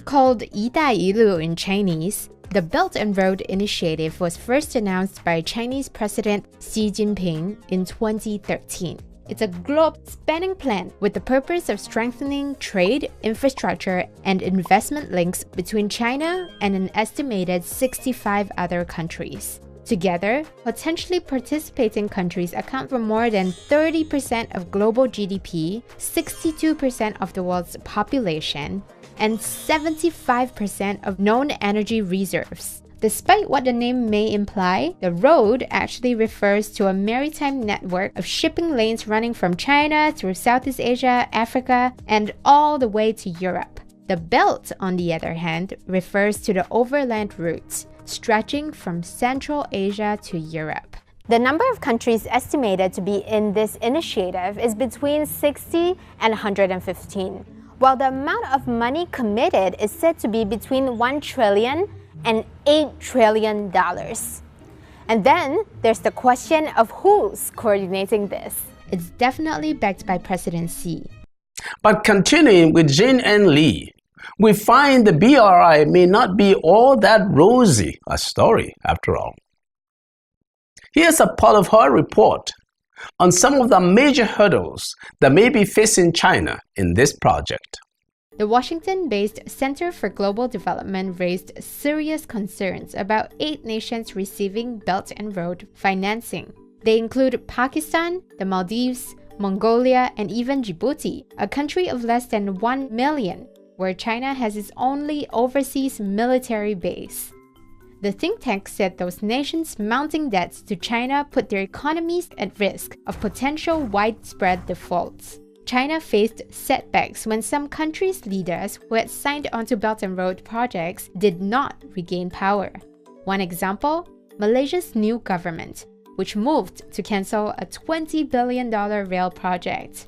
Called 一带一路 in Chinese, the Belt and Road Initiative was first announced by Chinese President Xi Jinping in 2013. It's a globe-spanning plan with the purpose of strengthening trade, infrastructure, and investment links between China and an estimated 65 other countries. Together, potentially participating countries account for more than 30% of global GDP, 62% of the world's population, and 75% of known energy reserves. Despite what the name may imply, the road actually refers to a maritime network of shipping lanes running from China through Southeast Asia, Africa, and all the way to Europe. The belt, on the other hand, refers to the overland routes, stretching from Central Asia to Europe. The number of countries estimated to be in this initiative is between 60 and 115, while the amount of money committed is said to be between $1 trillion and $8 trillion. And then there's the question of who's coordinating this. It's definitely backed by President Xi. But continuing with Jin and Lee, we find the BRI may not be all that rosy a story after all. Here's a part of her report on some of the major hurdles that may be facing China in this project. The Washington-based Center for Global Development raised serious concerns about 8 nations receiving Belt and Road financing. They include Pakistan, the Maldives, Mongolia, and even Djibouti, a country of less than 1 million, where China has its only overseas military base. The think tank said those nations' mounting debts to China put their economies at risk of potential widespread defaults. China faced setbacks when some countries' leaders who had signed onto Belt and Road projects did not regain power. One example, Malaysia's new government, which moved to cancel a $20 billion rail project.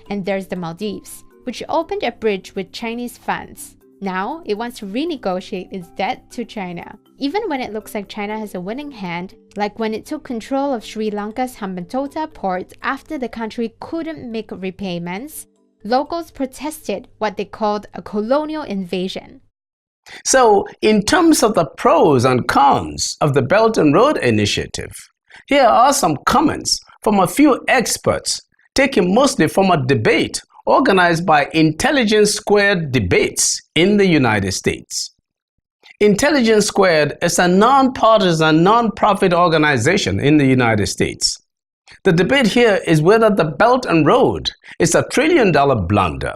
And there's the Maldives, which opened a bridge with Chinese funds. Now, it wants to renegotiate its debt to China. Even when it looks like China has a winning hand, like when it took control of Sri Lanka's Hambantota port after the country couldn't make repayments, locals protested what they called a colonial invasion. So, in terms of the pros and cons of the Belt and Road Initiative, here are some comments from a few experts, taken mostly from a debate organized by Intelligence Squared Debates in the United States. Intelligence Squared is a non-partisan, non-profit organization in the United States. The debate here is whether the Belt and Road is a $1 trillion blunder.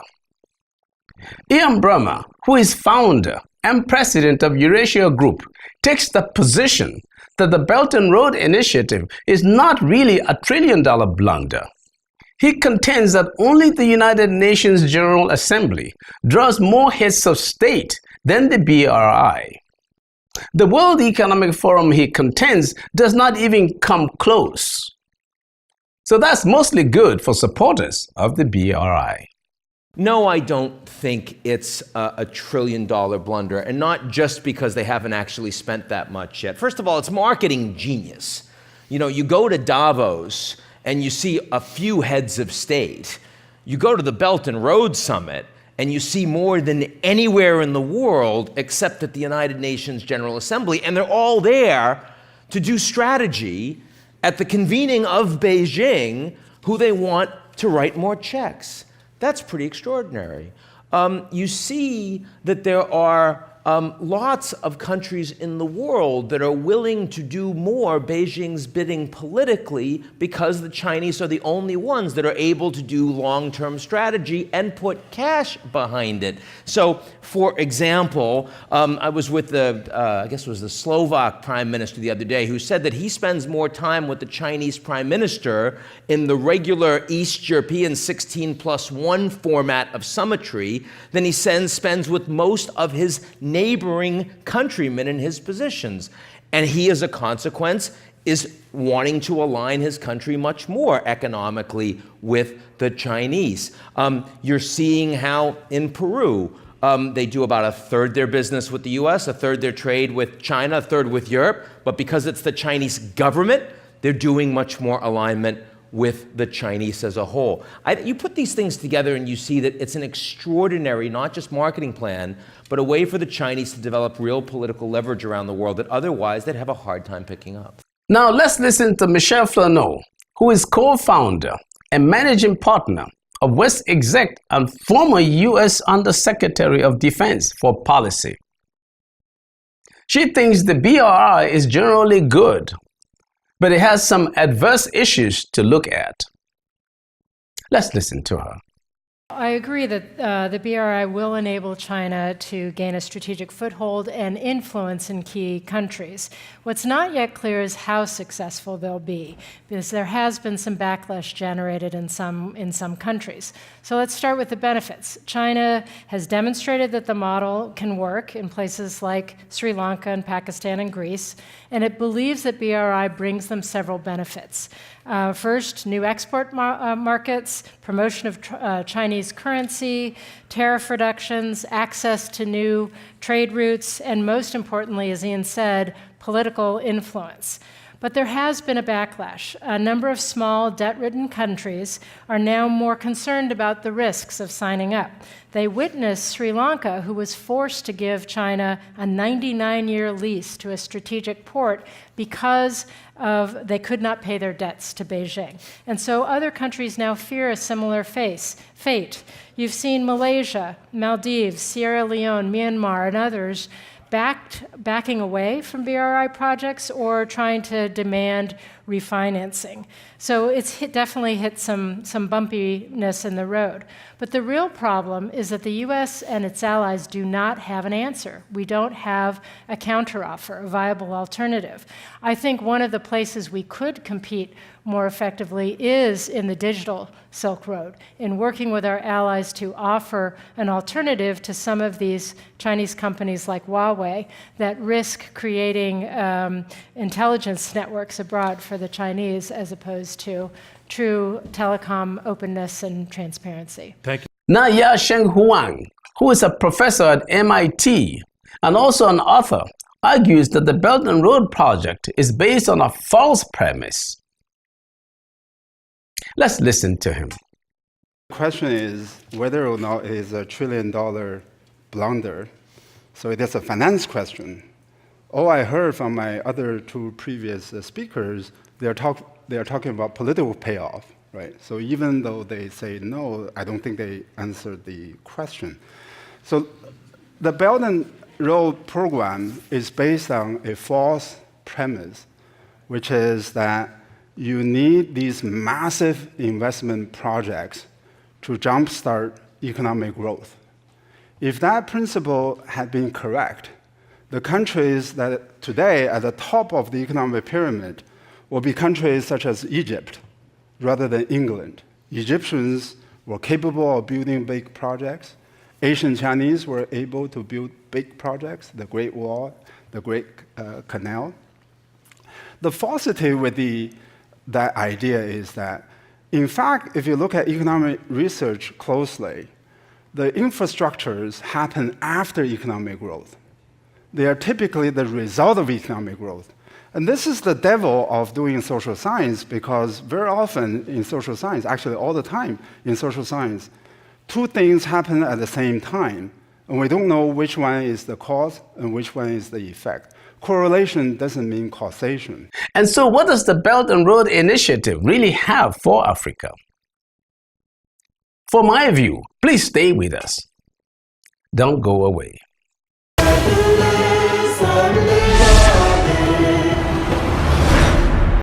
Ian Bremmer, who is founder and president of Eurasia Group, takes the position that the Belt and Road Initiative is not really a $1 trillion blunder. He contends that only the United Nations General Assembly draws more heads of state than the BRI. The World Economic Forum, he contends, does not even come close. So that's mostly good for supporters of the BRI. No, I don't think it's a $1 trillion blunder, and not just because they haven't actually spent that much yet. First of all, it's marketing genius. You know, you go to Davos and you see a few heads of state. You go to the Belt and Road Summit and you see more than anywhere in the world except at the United Nations General Assembly, and they're all there to do strategy at the convening of Beijing, who they want to write more checks. That's pretty extraordinary. You see that there are lots of countries in the world that are willing to do more Beijing's bidding politically because the Chinese are the only ones that are able to do long-term strategy and put cash behind it. So, for example, I was with I guess it was the Slovak Prime Minister the other day, who said that he spends more time with the Chinese Prime Minister in the regular East European 16+1 format of summitry than he spends with most of his neighboring countrymen in his positions. And he, as a consequence, is wanting to align his country much more economically with the Chinese. You're seeing how in Peru, they do about a third their business with the US, a third their trade with China, a third with Europe. But because it's the Chinese government, they're doing much more alignment with the Chinese as a whole. You put these things together and you see that it's an extraordinary, not just marketing plan, but a way for the Chinese to develop real political leverage around the world that otherwise they'd have a hard time picking up. Now let's listen to Michel Fleuneau, who is co-founder and managing partner of West Exec and former U.S. Undersecretary of Defense for Policy. She thinks the BRI is generally good, but it has some adverse issues to look at. Let's listen to her. I agree that the BRI will enable China to gain a strategic foothold and influence in key countries. What's not yet clear is how successful they'll be, because there has been some backlash generated in some countries. So let's start with the benefits. China has demonstrated that the model can work in places like Sri Lanka and Pakistan and Greece, and it believes that BRI brings them several benefits. First, new export markets, promotion of Chinese currency, tariff reductions, access to new trade routes, and most importantly, as Ian said, political influence. But there has been a backlash. A number of small, debt-ridden countries are now more concerned about the risks of signing up. They witnessed Sri Lanka, who was forced to give China a 99-year lease to a strategic port because they could not pay their debts to Beijing. And so other countries now fear a similar fate. You've seen Malaysia, Maldives, Sierra Leone, Myanmar, and others backing away from BRI projects or trying to demand refinancing. So it's definitely hit some bumpiness in the road. But the real problem is that the US and its allies do not have an answer. We don't have a counteroffer, a viable alternative. I think one of the places we could compete more effectively is in the digital Silk Road, in working with our allies to offer an alternative to some of these Chinese companies like Huawei that risk creating intelligence networks abroad for the Chinese as opposed to true telecom openness and transparency. Thank you. Now Ya-Sheng Huang, who is a professor at MIT and also an author, argues that the Belt and Road project is based on a false premise. Let's listen to him. The question is whether or not it is a $1 trillion blunder. So it is a finance question. All I heard from my other two previous speakers, they are talking about political payoff, right? So even though they say no, I don't think they answered the question. So the Belt and Road program is based on a false premise, which is that you need these massive investment projects to jumpstart economic growth. If that principle had been correct, the countries that today at the top of the economic pyramid will be countries such as Egypt rather than England. Egyptians were capable of building big projects. Asian Chinese were able to build big projects, the Great Wall, the Great Canal. The falsity with that idea is that, in fact, if you look at economic research closely, the infrastructures happen after economic growth. They are typically the result of economic growth. And this is the devil of doing social science, because very often in social science, actually all the time in social science, two things happen at the same time, and we don't know which one is the cause and which one is the effect. Correlation doesn't mean causation. And so what does the Belt and Road Initiative really have for Africa? For my view, please stay with us. Don't go away.